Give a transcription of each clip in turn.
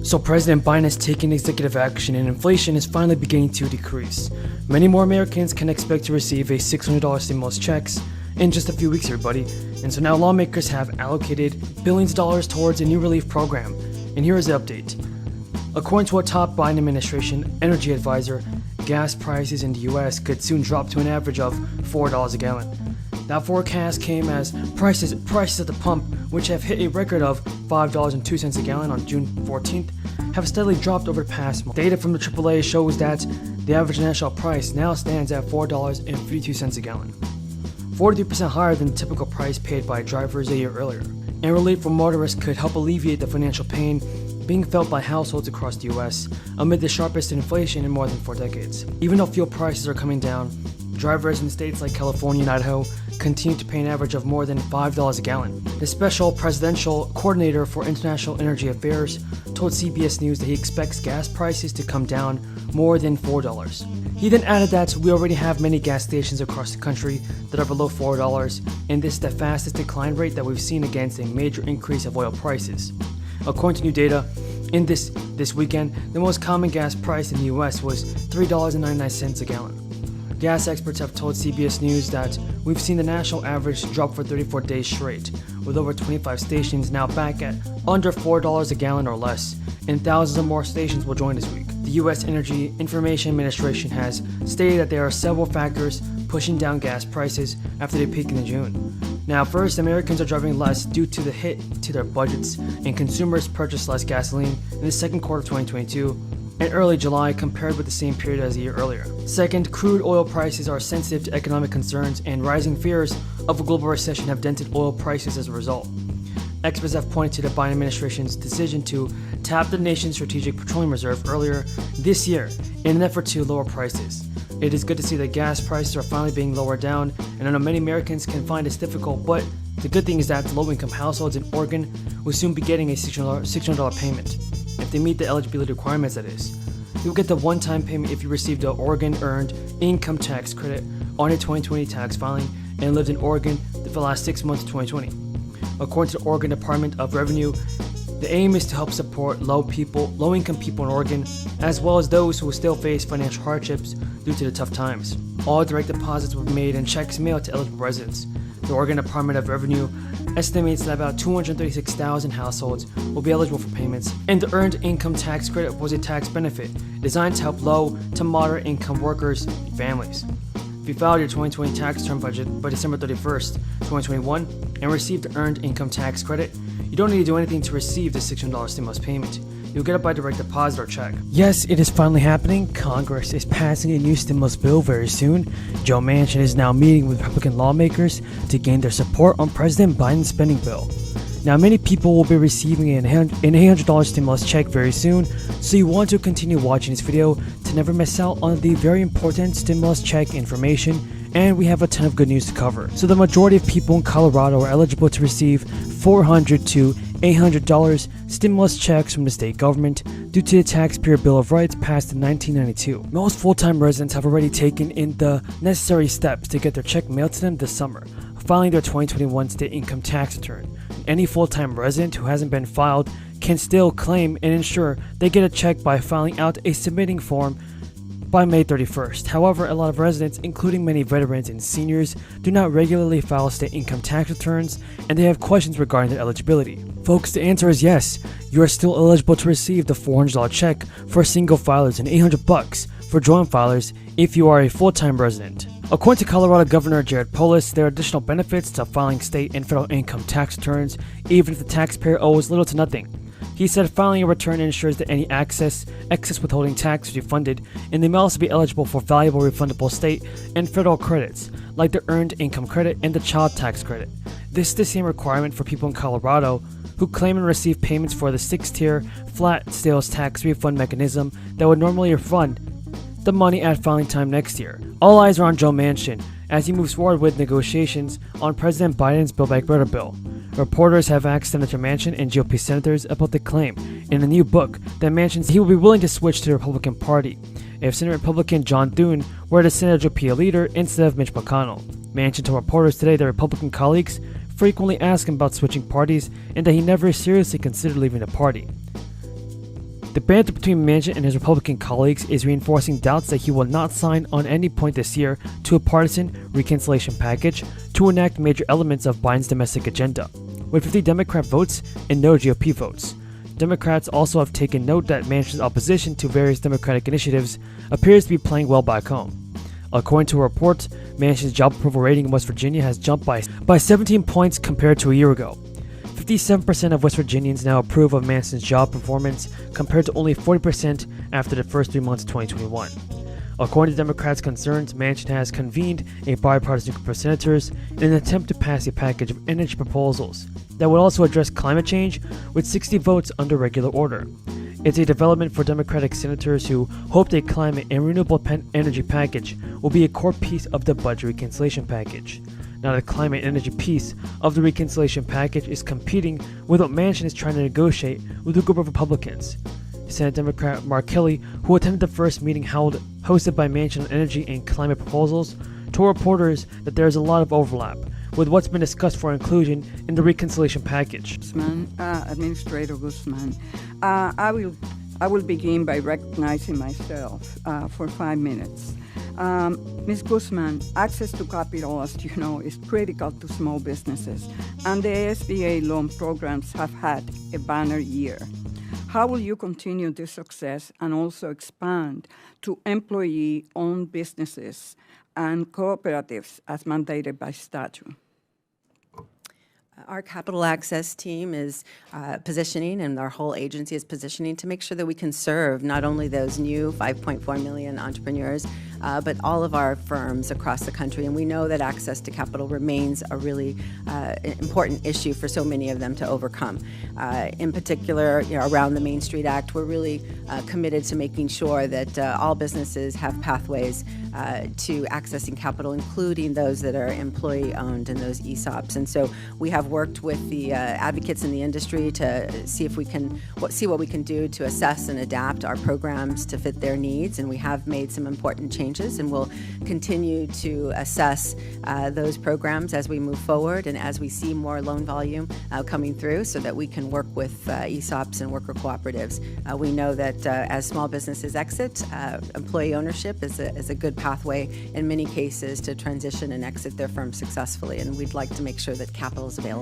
So President Biden has taken executive action and inflation is finally beginning to decrease. Many more Americans can expect to receive a $600 stimulus checks in just a few weeks, everybody. And so now lawmakers have allocated billions of dollars towards a new relief program. And here is the update. According to a top Biden administration energy advisor, gas prices in the US could soon drop to an average of $4 a gallon. That forecast came as prices at the pump, which have hit a record of $5.02 a gallon on June 14th, have steadily dropped over the past month. Data from the AAA shows that the average national price now stands at $4.52 a gallon, 43% higher than the typical price paid by drivers a year earlier. And relief for motorists could help alleviate the financial pain being felt by households across the US amid the sharpest inflation in more than 4 decades. Even though fuel prices are coming down, drivers in states like California and Idaho continue to pay an average of more than $5 a gallon. The special presidential coordinator for international energy affairs told CBS News that he expects gas prices to come down more than $4. He then added that we already have many gas stations across the country that are below $4, and this is the fastest decline rate that we've seen against a major increase of oil prices. According to new data, in this weekend, the most common gas price in the US was $3.99 a gallon. Gas experts have told CBS News that we've seen the national average drop for 34 days straight, with over 25 stations now back at under $4 a gallon or less, and thousands of more stations will join this week. The U.S. Energy Information Administration has stated that there are several factors pushing down gas prices after they peaked in June. Now, first, Americans are driving less due to the hit to their budgets, and consumers purchased less gasoline in the second quarter of 2022 and early July compared with the same period as a year earlier. Second, crude oil prices are sensitive to economic concerns, and rising fears of a global recession have dented oil prices as a result. Experts have pointed to the Biden administration's decision to tap the nation's strategic petroleum reserve earlier this year in an effort to lower prices. It is good to see that gas prices are finally being lowered down, and I know many Americans can find this difficult, but the good thing is that low-income households in Oregon will soon be getting a $600 payment. If they meet the eligibility requirements, that is. You'll get the one-time payment if you received the Oregon Earned Income Tax Credit on a 2020 tax filing and lived in Oregon for the last 6 months of 2020. According to the Oregon Department of Revenue, the aim is to help support low-income people in Oregon, as well as those who still face financial hardships due to the tough times. All direct deposits will be made and checks mailed to eligible residents. The Oregon Department of Revenue estimates that about 236,000 households will be eligible for payments, and the Earned Income Tax Credit was a tax benefit designed to help low to moderate income workers and families. If you filed your 2020 tax return budget by December 31st, 2021 and received the Earned Income Tax Credit, you don't need to do anything to receive the $600 stimulus payment. You'll get it by direct deposit or check. Yes, it is finally happening. Congress is passing a new stimulus bill very soon. Joe Manchin is now meeting with Republican lawmakers to gain their support on President Biden's spending bill. Now, many people will be receiving an $800 stimulus check very soon, so you want to continue watching this video to never miss out on the very important stimulus check information, and we have a ton of good news to cover. So the majority of people in Colorado are eligible to receive $400 to $800 stimulus checks from the state government due to the Taxpayer Bill of Rights passed in 1992. Most full-time residents have already taken in the necessary steps to get their check mailed to them this summer, filing their 2021 state income tax return. Any full-time resident who hasn't been filed can still claim and ensure they get a check by filing out a submitting form by May 31st. However, a lot of residents, including many veterans and seniors, do not regularly file state income tax returns, and they have questions regarding their eligibility. Folks, the answer is yes. You are still eligible to receive the $400 check for single filers and $800 for joint filers if you are a full-time resident. According to Colorado Governor Jared Polis, there are additional benefits to filing state and federal income tax returns, even if the taxpayer owes little to nothing. He said filing a return ensures that any excess withholding tax is refunded, and they may also be eligible for valuable refundable state and federal credits, like the Earned Income Credit and the Child Tax Credit. This is the same requirement for people in Colorado who claim and receive payments for the 6-tier flat sales tax refund mechanism that would normally refund the money at filing time next year. All eyes are on Joe Manchin as he moves forward with negotiations on President Biden's Build Back Better bill. Reporters have asked Senator Manchin and GOP senators about the claim in a new book that Manchin he will be willing to switch to the Republican Party if Senate Republican John Thune were the Senate GOP leader instead of Mitch McConnell. Manchin told reporters today that Republican colleagues frequently ask him about switching parties and that he never seriously considered leaving the party. The banter between Manchin and his Republican colleagues is reinforcing doubts that he will not sign on any point this year to a partisan reconciliation package to enact major elements of Biden's domestic agenda, with 50 Democrat votes and no GOP votes. Democrats also have taken note that Manchin's opposition to various Democratic initiatives appears to be playing well back home. According to a report, Manchin's job approval rating in West Virginia has jumped by 17 points compared to a year ago. 57% of West Virginians now approve of Manchin's job performance compared to only 40% after the first 3 months of 2021. According to Democrats' concerns, Manchin has convened a bipartisan group of senators in an attempt to pass a package of energy proposals that would also address climate change with 60 votes under regular order. It's a development for Democratic senators who hoped a climate and renewable energy package will be a core piece of the budget reconciliation package. Now, the climate and energy piece of the reconciliation package is competing with what Manchin is trying to negotiate with a group of Republicans. Senate Democrat Mark Kelly, who attended the first meeting hosted by Manchin on energy and climate proposals, told reporters that there is a lot of overlap with what's been discussed for inclusion in the reconciliation package. Administrator Guzman, I will begin by recognizing myself for 5 minutes. Ms. Guzman, access to capital, as you know, is critical to small businesses, and the SBA loan programs have had a banner year. How will you continue this success and also expand to employee-owned businesses and cooperatives as mandated by statute? Our capital access team is positioning, and our whole agency is positioning to make sure that we can serve not only those new 5.4 million entrepreneurs, but all of our firms across the country. And we know that access to capital remains a really important issue for so many of them to overcome. In particular, around the Main Street Act, we're really committed to making sure that all businesses have pathways to accessing capital, including those that are employee-owned and those ESOPs. And so we have worked with the advocates in the industry to see if we can see what we can do to assess and adapt our programs to fit their needs. And we have made some important changes, and we'll continue to assess those programs as we move forward and as we see more loan volume coming through, so that we can work with ESOPs and worker cooperatives. We know that as small businesses exit, employee ownership is a good pathway in many cases to transition and exit their firm successfully, and we'd like to make sure that capital is available.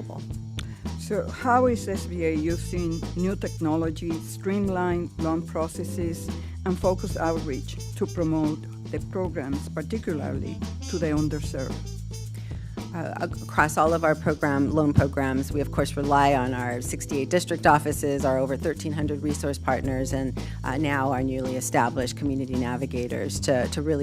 So how is SBA using new technology, streamlined loan processes, and focused outreach to promote the programs, particularly to the underserved? Across all of our loan programs, we of course rely on our 68 district offices, our over 1,300 resource partners, and now our newly established community navigators to really